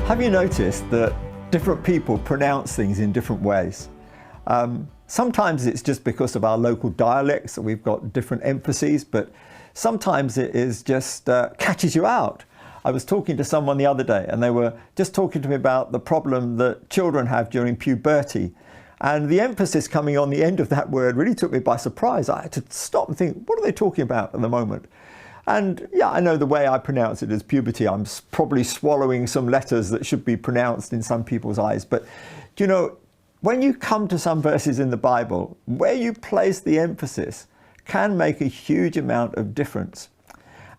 Have you noticed that different people pronounce things in different ways? Sometimes it's just because of our local dialects that we've got different emphases, but sometimes it is just catches you out. I was talking to someone the other day and they were just talking to me about the problem that children have during puberty. And the emphasis coming on the end of that word really took me by surprise. I had to stop and think, what are they talking about at the moment? And yeah, I know the way I pronounce it is puberty. I'm probably swallowing some letters that should be pronounced in some people's eyes. But you know, when you come to some verses in the Bible, where you place the emphasis can make a huge amount of difference.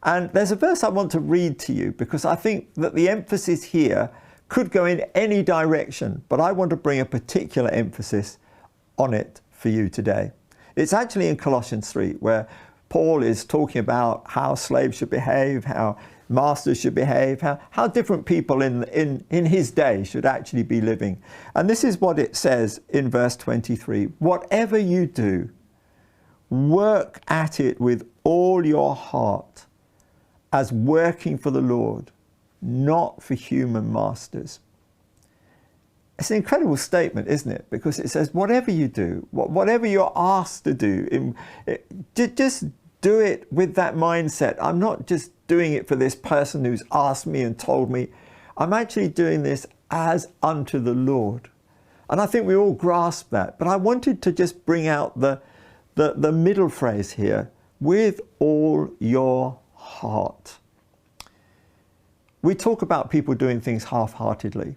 And there's a verse I want to read to you because I think that the emphasis here could go in any direction, but I want to bring a particular emphasis on it for you today. It's actually in Colossians 3, where Paul is talking about how slaves should behave, how masters should behave, how different people in his day should actually be living. And this is what it says in verse 23. Whatever you do, work at it with all your heart, as working for the Lord, not for human masters. It's an incredible statement, isn't it? Because it says, whatever you do, whatever you're asked to do, just do it with that mindset. I'm not just doing it for this person who's asked me and told me. I'm actually doing this as unto the Lord. And I think we all grasp that. But I wanted to just bring out the middle phrase here, with all your heart. We talk about people doing things half-heartedly.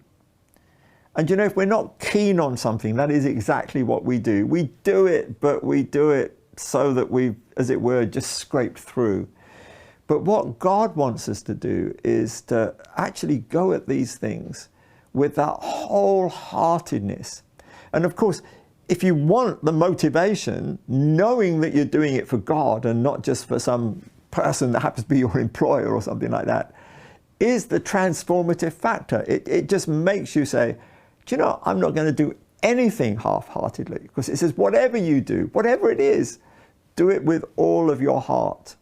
And you know, if we're not keen on something, that is exactly what we do. We do it, but we do it so that we've, as it were, just scraped through. But what God wants us to do is to actually go at these things with that wholeheartedness. And of course, if you want the motivation, knowing that you're doing it for God and not just for some person that happens to be your employer or something like that, is the transformative factor. It just makes you say, do you know, I'm not going to do anything half-heartedly, because it says whatever you do, whatever it is, do it with all of your heart.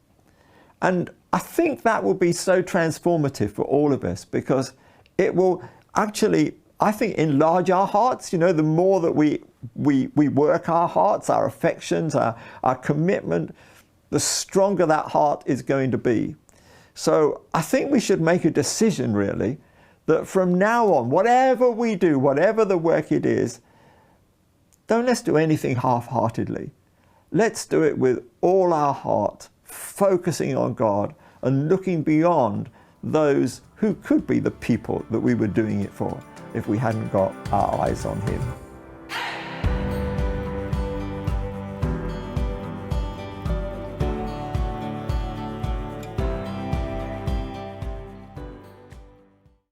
And I think that will be so transformative for all of us, because it will actually, I think, enlarge our hearts. You know, the more that we work our hearts, our affections, our commitment, the stronger that heart is going to be. So I think we should make a decision, really, that from now on, whatever we do, whatever the work it is, let's do anything half-heartedly. Let's do it with all our heart, focusing on God and looking beyond those who could be the people that we were doing it for if we hadn't got our eyes on Him.